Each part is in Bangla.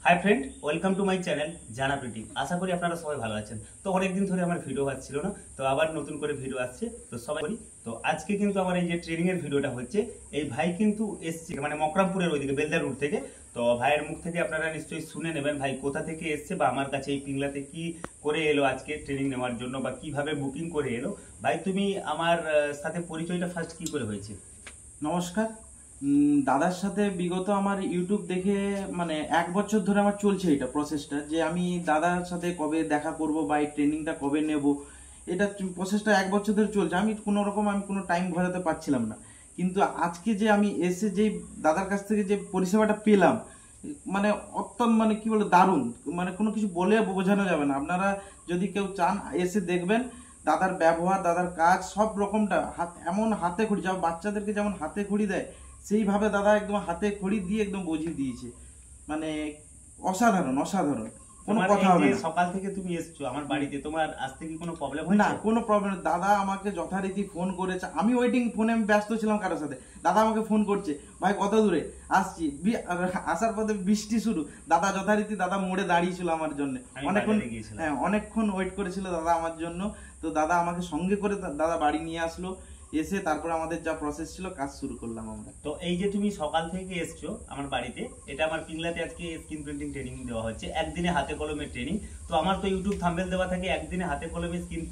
Hi friend, welcome to my channel জানা প্রিন্টিং। আশা করি আপনারা সবাই ভালো আছেন। তো অনেকদিন ধরে আমার ভিডিও আসছিল না, তো আবার নতুন করে ভিডিও আসছে, তো সবাই করি। তো আজকে কিন্তু আমার এই যে ট্রেনিং এর ভিডিওটা হচ্ছে, এই ভাই কিন্তু এসছে মানে মকরামপুরের ওইদিকে বেলদা রুট থেকে। তো ভাইয়ের মুখ থেকে আপনারা নিশ্চয়ই শুনে নেবেন ভাই কোথা থেকে এসছে বা আমার কাছে এই পিংলাতে কি করে এলো আজকে ট্রেনিং নেওয়ার জন্য বা কিভাবে বুকিং করে এলো। ভাই তুমি আমার সাথে পরিচয়টা ফার্স্ট কি করে হয়েছে? নমস্কার। দাদার সাথে বিগত আমার ইউটিউব দেখে মানে 1 বছর ধরে আমার চলছে এটা প্রসেসটা, যে আমি দাদার সাথে কবে দেখা করব বা এই ট্রেনিংটা কবে নেব, এটা প্রসেসটা 1 বছর ধরে চলছে। আমি কোনো টাইম ঘোরাতে পারছিলাম না, কিন্তু আজকে যে আমি এসে যে দাদার কাছ থেকে যে পরিষেবাটা পেলাম, মানে অত্যন্ত মানে কি বলে দারুণ, মানে কোনো কিছু বলে বোঝানো যাবে না। আপনারা যদি কেউ চান এসে দেখবেন দাদার ব্যবহার, দাদার কাজ সব রকমটা এমন হাতে খড়ি, যেমন বাচ্চাদেরকে যেমন হাতে খড়ি দেয় সেইভাবে দাদা একদম হাতে খড়ি দিয়ে একদম বুঝিয়ে দিয়েছে। মানে অসাধারণ অসাধারণ, কোনো কথা হবে না। সকাল থেকে তুমি এসছো আমার বাড়িতে, তোমার আসতে কি কোনো প্রবলেম হয়েছে? না, কোনো প্রবলেম। দাদা আমাকে যথারীতি ফোন করেছে, আমি ফোনে আমি ব্যস্ত ছিলাম কারোর সাথে, দাদা আমাকে ফোন করছে, ভাই কত দূরে আসছি। আসার পথে বৃষ্টি শুরু, দাদা যথারীতি দাদা মোড়ে দাঁড়িয়েছিল আমার জন্য, অনেকক্ষণ ওয়েট করেছিল দাদা আমার জন্য। তো দাদা আমাকে সঙ্গে করে দাদা বাড়ি নিয়ে আসলো, এসে তারপরে আমাদের যা প্রসেস ছিল কাজ শুরু করলাম আমরা। তো এই যে তুমি সকাল থেকে এসছো আমার বাড়িতে, এটা আমার পিংলাতে আজকে স্ক্রিন প্রিন্টিং ট্রেনিং দেওয়া হচ্ছে, একদিনে হাতে কলমে ট্রেনিং। তো আমার তো ইউটিউব থাম্বনেল দেওয়া থাকে একদিনে হাতে কলমে স্ক্রিন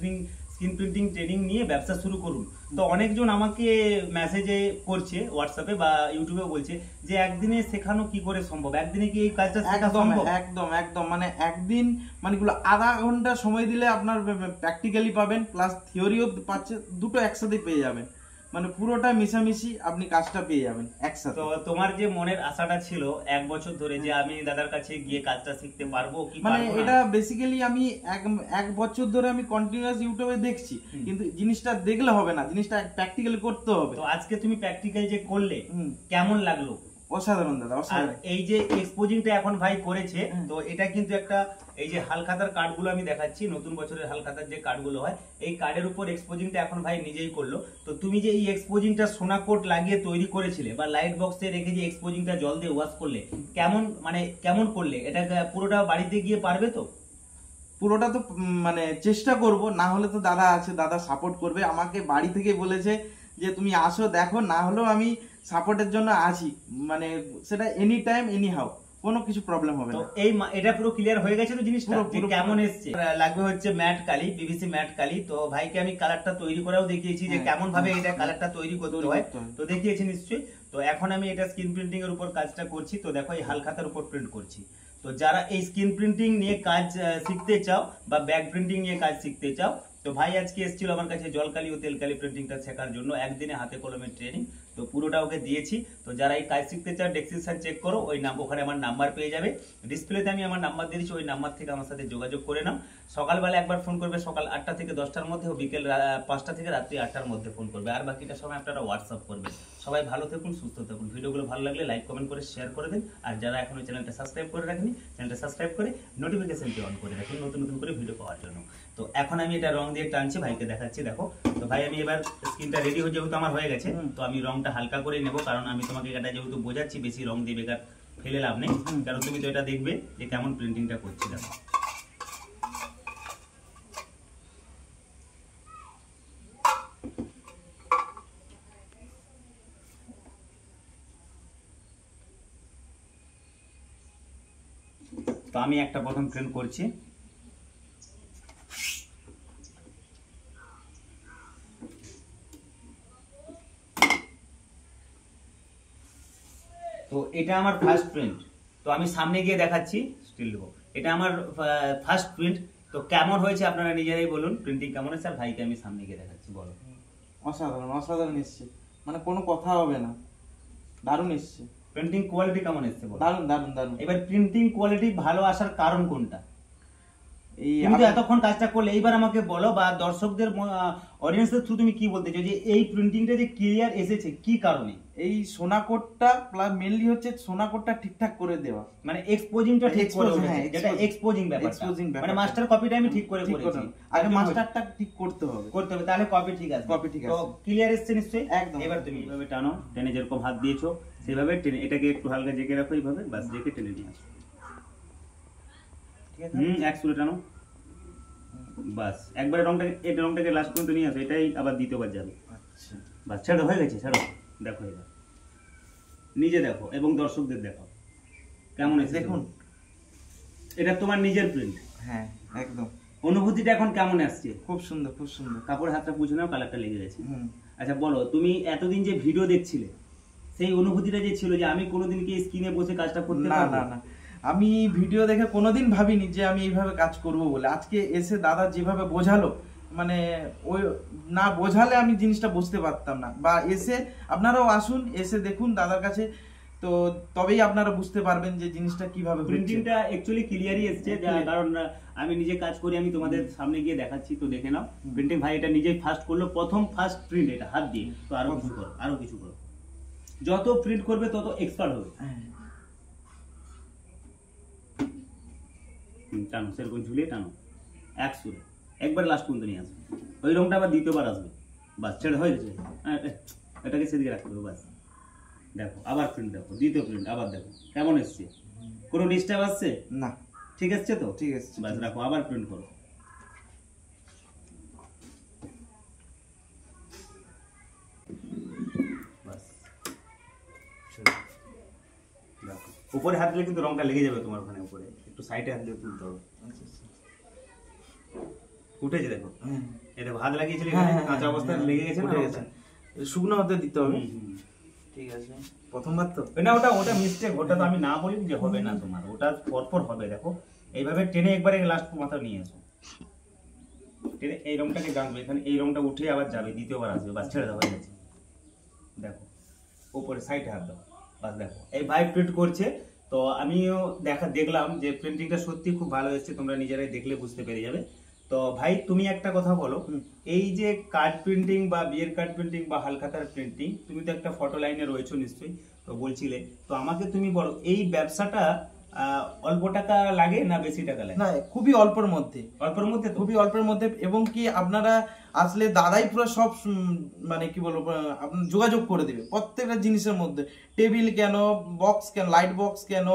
প্রিন্টিং ট্রেনিং নিয়ে ব্যবসা শুরু করুন। তো অনেকজন আমাকে মেসেজে করছে, হোয়াটসঅ্যাপে বা ইউটিউবে বলছে যে একদিনে শেখানো কি করে সম্ভব, একদিনে কি এই কাজটা শেখা সম্ভব? একদম একদম, মানে একদিন মানে আধা ঘন্টা সময় দিলে আপনার প্র্যাকটিক্যালি পাবেন, প্লাস থিওরিও পাচ্ছে, দুটো একসাথে পেয়ে যাবেন। মানে পুরোটা মিশামিশি আপনি কাজটা পেয়ে যাবেন একসাথে। তো তোমার যে মনের আশাটা ছিল 1 বছর ধরে যে আমি দাদার কাছে গিয়ে কাজটা শিখতে পারবো কি মানে পারবো না, এটা বেসিক্যালি আমি এক বছর ধরে আমি কন্টিনিউয়াস ইউটিউবে দেখছি, কিন্তু জিনিসটা দেখলে হবে না, জিনিসটা প্র্যাকটিক্যালি করতে হবে। তো আজকে তুমি প্র্যাকটিক্যাল যে করলে কেমন লাগলো? অসাধারণ দাদা, অসাধারণ। এই যে এক্সপোজিংটা এখন ভাই করেছে, তো এটা কিন্তু একটা এই যে হালখাতার কার্ডগুলো আমি দেখাচ্ছি, নতুন বছরের হালখাতার যে কার্ডগুলো হয়, এই কার্ডের উপর এক্সপোজিংটা এখন ভাই নিজেই করলো। তো তুমি যে এই এক্সপোজিংটা সোনা কোট লাগিয়ে তৈরি করেছিলে বা লাইট বক্সে রেখে যে এক্সপোজিংটা জল দিয়ে ওয়াশ করলে, কেমন করলে? এটা পুরোটা বাড়িতে গিয়ে পারবে তো? পুরোটা তো মানে চেষ্টা করব, না হলে তো দাদা আছে, দাদা সাপোর্ট করবে আমাকে। বাড়ি থেকে বলেছে যে তুমি আসো দেখো, না হলেও আমি সাপোর্টের জন্য আছি, মানে সেটা এনি টাইম এনি হাউ, কোনো কিছু প্রবলেম হবে না। এই এটা পুরো ক্লিয়ার হয়ে গেছে তো জিনিসটা, কেমন এসছে? লাগবে হচ্ছে ম্যাট কালি, পিভিসি ম্যাট কালি। তো ভাইকে আমি কালারটা তৈরি করেও দেখিয়েছি যে কেমন ভাবে এটা কালারটা তৈরি করতে হয়, তো দেখিয়েছি নিশ্চয়ই। তো এখন আমি এটা স্ক্রিন প্রিন্টিং এর উপর কাজটা করছি। তো দেখো এই হালখাতার উপর প্রিন্ট করছি। তো যারা এই স্ক্রিন প্রিন্টিং নিয়ে কাজ শিখতে চাও বা ব্যাক প্রিন্টিং নিয়ে কাজ শিখতে চাও, তো ভাই আজকে এসেছিল আমার কাছে জলকালি ও তেলকালি প্রিন্টিংটা শেখার জন্য, একদিনে হাতে কলমের ট্রেনিং। তো পুরোটা ওকে দিয়েছি। তো যারা এই কাজ শিখতে চাও ডেসক্রিপশন চেক করো, ওখানে আমার নাম্বার পেয়ে যাবে, ডিসপ্লেতে আমি আমার নাম্বার দিয়েছি, ওই নাম্বার থেকে আমার সাথে যোগাযোগ করে নাও। সকালবেলা একবার ফোন করবে, সকাল 8টা থেকে 10টার মধ্যে, ও বিকেল 5টা থেকে রাত্রি 8টার মধ্যে ফোন করবে, আর বাকিটা সময় আপনারা হোয়াটসঅ্যাপ করবেন। সবাই ভালো থাকুন, সুস্থ থাকুন। ভিডিওগুলো ভালো লাগলে লাইক কমেন্ট করে শেয়ার করে দিন, আর যারা এখনো চ্যানেলটা সাবস্ক্রাইব করে রাখেনি, চ্যানেলটা সাবস্ক্রাইব করে নোটিফিকেশনটি অন করে রাখুন নতুন নতুন করে ভিডিও পাওয়ার জন্য। তো এখন আমি এটা রং দিয়ে টানছি, ভাইকে দেখাচ্ছি, দেখো। তো ভাই আমি এবার স্ক্রিনটা রেডি হয়ে যেহেতু আমার হয়ে গেছে, তো আমি রংটা হালকা করে নেব, কারণ আমি তোমাকে এটা যেহেতু বোঝাচ্ছি, বেশি রং দিয়ে বেকার ফেলে লাভ নেই, কারণ তুমি তো এটা দেখবে যে কেমন প্রিন্টিংটা করছি। দেখো তো আমি একটা প্রথম প্রিন্ট করছি। তো এটা আমার ফার্স্ট প্রিন্ট, তো আমি সামনে গিয়ে দেখাচ্ছি, স্টিল দেবো। এটা আমার ফার্স্ট প্রিন্ট। তো কেমন হয়েছে আপনারা নিজেরাই বলুন, প্রিন্টিং কেমন হয়েছে, আর ভাইকে আমি সামনে গিয়ে দেখাচ্ছি, বলো। অসাধারণ অসাধারণ এসছে, মানে কোনো কথা হবে না, দারুণ এসছে। প্রিন্টিং কোয়ালিটি কেমন এসছে বলো? দারুণ দারুণ দারুণ। এবার প্রিন্টিং কোয়ালিটি ভালো আসার কারণ কোনটা? তুমি তো এতক্ষণ কাজটা করলে, এইবার আমাকে বলো বা দর্শকদের অডিয়েন্সের থ্রু তুমি কি বলতে চাও যে এই প্রিন্টিংটা যে ক্লিয়ার এসেছে কি কারণে? এই সোনাকোটটা প্লাস মেইনলি হচ্ছে সোনাকোটটা ঠিকঠাক করে দেওয়া, মানে এক্সপোজিংটা ঠিক করে Expose, উঠেছে, হ্যাঁ, যেটা expose, এক্সপোজিং ব্যাপারটা, exposing মানে ব্যাপারটা। মাস্টার কপিটা আমি ঠিক করে করেছি, আগে মাস্টারটা ঠিক করতে হবে, তাহলে কপি ঠিক আছে, কপি ঠিক তো আছে। ক্লিয়ার এসেছে নিশ্চয়ই। একদম। এবার তুমি এইভাবে টানো, টেনে যেরকম হাত দিয়েছো সেভাবে টেনে, এটাকে একটু হালকা জেকে রাখো এইভাবে, বাস জেকে টেনে নিয়ে আসো, ঠিক আছে। এক সুরে টানো, বাস একবারে রংটাকে লাস্ট পর্যন্ত নিয়ে আসো, এটাই আবার দ্বিতীয়বার যাবে। আচ্ছা, বাস ছেড়ো, হয়ে গেছে, ছেড়ো। দেখো এবার নিজে দেখো এবং দর্শকদের দেখো কেমন এসেছে দেখুন, এটা তোমার নিজের প্রিন্ট, হ্যাঁ একদম অনুভূতিটা এখন কেমন আসছে? খুব সুন্দর, খুব সুন্দর। কাপড় হাতটা পুছে নাও, কালারটা লেগে গেছে। হুম। আচ্ছা বলো, তুমি এতদিন যে ভিডিও দেখছিলে সেই অনুভূতিটা যে ছিল যে আমি কোনোদিন কি স্ক্রিনে বসে কাজটা করতে না পারবো? না না, আমি ভিডিও দেখে কোনোদিন ভাবিনি যে আমি এইভাবে কাজ করব বলে। আজকে এসে দাদা যেভাবে বোঝালো, মানে ওই না বোঝালে আমি জিনিসটা বুঝতে পারতাম না। বা এসে আপনারাও আসুন, এসে দেখুন দাদার কাছে, তো তবেই আপনারা বুঝতে পারবেন যে জিনিসটা কিভাবে হচ্ছে। প্রিন্টিংটা অ্যাকচুয়ালি ক্লিয়ারই এসেছে, কারণ আমি নিজে কাজ করি, আমি তোমাদের সামনে গিয়ে দেখাচ্ছি, তো দেখে নাও। প্রিন্টিং ভাই এটা নিজেই ফার্স্ট করলো, প্রথম ফার্স্ট প্রিন্ট এটা হাত দিয়ে, তো আরো কিছু করো, আরো কিছু করো, যত প্রিন্ট করবে তত এক্সপার্ট হবে। হ্যাঁ। টানো, সেরকম ঝুলিয়ে টানো, এক সুরে একবার লাস্ট পর্যন্ত নিয়ে আসবে, ওই রংটা আবার দ্বিতীয়বার আসবে, বাস ছেড়ে হয়ে গেছে। এটাকে সেদিকে রাখতে হবে, বাস দেখো আবার প্রিন্ট, দেখো দ্বিতীয় প্রিন্ট, আবার দেখো কেমন এসছে, কোনো ডিস্টার্ব আসছে না, ঠিক আসছে তো? ঠিক আছে, বাস রাখো, আবার প্রিন্ট করো, বাস রাখো। উপরে হাত দিলে কিন্তু রংটা লেগে যাবে তোমার ওখানে, উপরে একটু সাইডে হাত দিয়ে তুলতে হবে। উঠেছে দেখো, এই দেখো হাত লাগিয়েছিলে এখানে, কাঁচা অবস্থায় লেগে গেছে না, উঠে গেছে। শুকনো হতে দিতে হবে। ঠিক আছে, প্রথমবার তো না, ওটা মিস্টেক, ওটা তো আমি না বলি যে হবে না তোমার, ওটা পরপর হবে। দেখো এইভাবে টেনে একবারে লাস্ট মাথা নিয়ে আসো, টেনে এই রংটাকে গাঁথবে এখানে, এই রংটা উঠে আবার যাবে, দ্বিতীয়বার আসবে, বাস ছেড়ে দেওয়া হয়ে গেছে। দেখো উপরে সাইডে হাত দাও, বাস দেখো এই ভাই প্রিন্ট করছে, তো আমিও দেখলাম যে প্রিন্টিংটা সত্যি খুব ভালো এসেছে, তোমরা নিজেরাই দেখলে বুঝতে পেরে যাবে। তো ভাই তুমি একটা কথা বলো, এই যে কার্ড প্রিন্টিং বা বিয়ের কার্ড প্রিন্টিং বা হালখাতার প্রিন্টিং, তুমি তো একটা ফটো লাইনে রয়েছো নিশ্চয়ই, তো বলছিলে, তো আমাকে তুমি বলো এই ব্যবসাটা অল্প টাকা লাগে না বেশি টাকা লাগে? না, খুবই অল্পের মধ্যে, অল্পের মধ্যে, খুবই অল্পের মধ্যে। এবং কি আপনারা আসলে দাদাই পুরো সব মানে কি বলবো, আপনার যোগাযোগ করে দিবে প্রত্যেকটা জিনিসের মধ্যে। টেবিল কেন, বক্স কেন, লাইট বক্স কেন,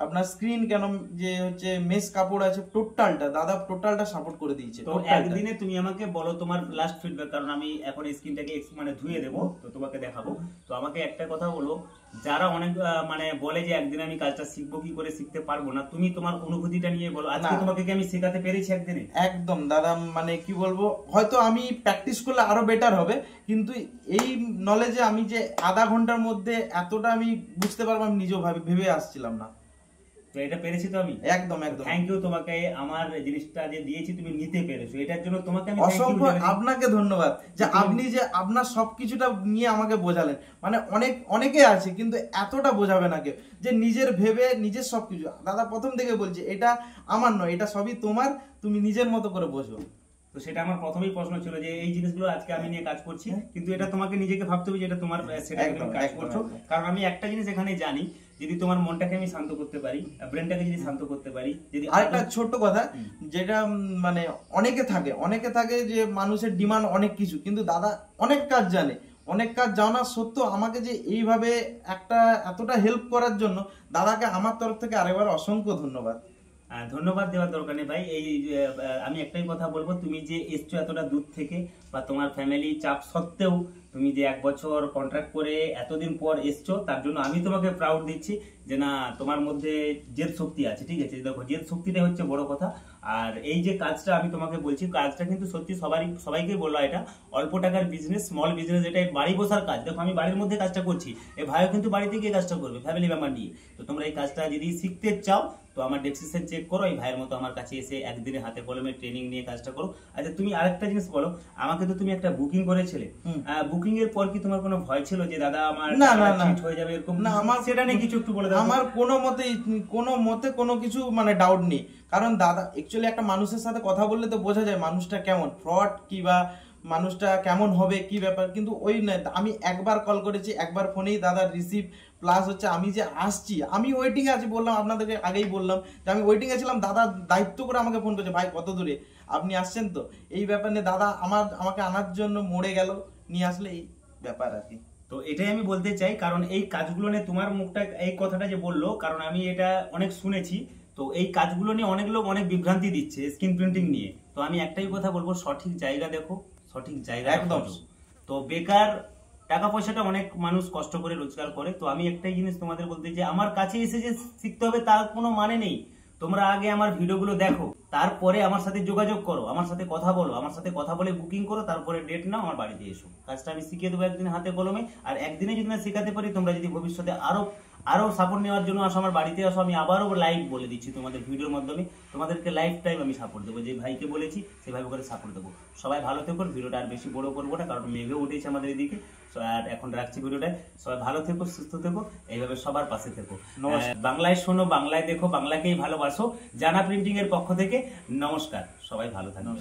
আপনার স্ক্রিন কেন, যে হচ্ছে মেস কাপড় আছে, টোটালটা দাদা টোটালটা সাপোর্ট করে দিয়েছে। তো একদিনে তুমি আমাকে বলো তোমার লাস্ট ফিডব্যাক, কারণ আমি এখন স্ক্রিনটাকে মানে ধুয়ে দেবো, তো তোমাকে দেখাবো। তো আমাকে একটা কথা বলো, যারা অনেক মানে বলে যে একদিন আমি কাজটা শিখবো, কি করে শিখতে পারবো না, তুমি তোমার অনুভূতিটা নিয়ে বলো, আজকে তোমাকে কি আমি শেখাতে পেরেছি একদিনে? একদম দাদা, মানে কি বলবো, হয়তো আমি প্র্যাকটিস করলে আরো বেটার হবে, কিন্তু এই নলেজে আমি যে আধা ঘন্টার মধ্যে এতটা আমি বুঝতে পারবো আমি নিজেও ভেবে আসছিলাম না। তো এটা পেরেছি তো আমি, একদম একদম থ্যাংক ইউ তোমাকে, আমার জিনিসটা যে দিয়েছি তুমি নিতে পেরেছো, এটার জন্য তোমাকে আমি অসংখ্য আপনাকে ধন্যবাদ যে আপনি যে আপনার সবকিছুটা নিয়ে আমাকে বোঝালেন। মানে অনেকে আছে কিন্তু এতটা বোঝাবে না কেউ, যে নিজের ভেবে নিজের সবকিছু। দাদা প্রথম থেকে বলছে এটা আমার নয়, এটা সবই তোমার, তুমি নিজের মতো করে বোঝো। তো সেটা আমার প্রথমেই প্রশ্ন ছিল যে এই জিনিসগুলো আজকে আমি নিয়ে কাজ করছি, কিন্তু এটা তোমাকে নিজেকে ভাবতে হবে যে এটা তোমার, সেটা তুমি কাজ করছো। কারণ আমি একটা জিনিস এখানে জানি, যদি তোমার মনটাকে আমি শান্ত করতে পারি, ব্রেনটাকে যদি শান্ত করতে পারি, যদি আরেকটা ছোট্ট কথা, যেটা মানে অনেকে থাকে যে মানুষের ডিমান্ড অনেক কিছু, কিন্তু দাদা অনেক কাজ জানে, অনেক কাজ জানা সত্ত্বেও আমাকে যে এইভাবে এতটা হেল্প করার জন্য দাদাকে আমার তরফ থেকে আরেকবার অসংখ্য ধন্যবাদ। ধন্যবাদ দেওয়ার দরকার নেই ভাই। এই আমি একটাই কথা বলবো, তুমি যে এসছো এতটা দূর থেকে, বা তোমার ফ্যামিলি চাপ সত্ত্বেও তুমি যে 1 বছর কন্ট্রাক্ট করে এতদিন পর এসছো, তার জন্য আমি তোমাকে প্রাউড দিচ্ছি যে না, তোমার মধ্যে জেদ শক্তি আছে। ঠিক আছে, দেখো জেদ শক্তিটাই হচ্ছে বড় কথা। আর এই যে কাজটা আমি তোমাকে বলছি, কাজটা কিন্তু সত্যি সবাইকে বললো, এটা অল্প টাকার বিজনেস, স্মল বিজনেস, এটা বাড়ি বসার কাজ। দেখো আমি বাড়ির মধ্যে কাজটা করছি, এই ভাইও কিন্তু বাড়িতে গিয়ে কাজটা করবে ফ্যামিলি মেম্বার নিয়ে। তো তোমরা এই কাজটা যদি শিখতে চাও, তো আমার ডেসক্রিপশন চেক করো, এই ভাইয়ের মতো আমার কাছে এসে একদিনে হাতে কলমে ট্রেনিং নিয়ে কাজটা করো। আচ্ছা তুমি আরেকটা জিনিস বলো, আমাকে তো তুমি একটা বুকিং করেছিলে, বুকিং এর পর কি তোমার কোনো ভয় ছিল যে দাদা আমার না, না, না। cheat হয়ে যাবে এরকম? না, আমার সেটা নিয়ে কিছু একটু বলে দাও। আমার কোনো মতে কোনো কিছু মানে ডাউট নেই, কারণ দাদা অ্যাকচুয়ালি একটা মানুষের সাথে কথা বললে তো বোঝা যায় মানুষটা কেমন, ফ্রড কি বা মানুষটা কেমন হবে কি ব্যাপার, কিন্তু ওই নয়। আমি একবার কল করেছি, একবার ফোনেই দাদার রিসিভ, প্লাস হচ্ছে আমি যে আসছি, আমি ওয়েটিং এ আছি, বললাম আপনাদেরকে আগেই বললাম যে আমি ওয়েটিং এ ছিলাম, দাদা দায়িত্ব করে আমাকে ফোন করেছে, ভাই কত দূরে আপনি আসছেন, তো এই ব্যাপার নিয়ে দাদা আমাকে আনার জন্য মরে গেল, নিয়ে আসলে এই ব্যাপার আর কি। তো এটাই আমি বলতে চাই, কারণ এই কাজগুলো নিয়ে তোমার মুখটা এই কথাটা যে বললো, কারণ আমি এটা অনেক শুনেছি। তো এই কাজগুলো নিয়ে অনেক লোক অনেক বিভ্রান্তি দিচ্ছে স্ক্রিন প্রিন্টিং নিয়ে। তো আমি একটাই কথা বলবো, সঠিক জায়গা দেখো, সঠিক জায়গা একদম। তো বেকার টাকা পয়সাটা অনেক মানুষ কষ্ট করে রোজগার করে। তো আমি একটাই জিনিস তোমাদের বলতে চাই, আমার কাছে এসে যে শিখতে হবে তার কোনো মানে নেই। তোমরা আগে আমার ভিডিওগুলো দেখো, তারপরে আমার সাথে যোগাযোগ করো, আমার সাথে কথা বলো, আমার সাথে কথা বলে বুকিং করো, তারপরে ডেট নাও, আমার বাড়িতে এসো। কাজটা আমি শিখিয়ে দেবো একদিন হাতে কলমে। আর একদিনে যদি না শেখাতে পারি, তোমরা যদি ভবিষ্যতে আরো সাপোর্ট নেওয়ার জন্য আসো, আমার বাড়িতে আসো, আমি আবারও লাইভ বলে দিচ্ছি তোমাদের ভিডিওর মাধ্যমে, তোমাদেরকে লাইফ টাইম আমি সাপোর্ট দেবো। যে ভাইকে বলেছি সেভাবে করে সাপোর্ট দেবো। সবাই ভালো থেকো, ভিডিওটা আর বেশি বড় করবো না, কারণ মেঘে উঠেছে আমাদের এদিকে। আর এখন রাখছি ভিডিওটা। সবাই ভালো থেকো, সুস্থ থেকো, এইভাবে সবার পাশে থেকো। বাংলায় শোনো, বাংলায় দেখো, বাংলাকেই ভালোবাসো। জানা প্রিন্টিং এর পক্ষ থেকে নমস্কার, সবাই ভালো থাকো।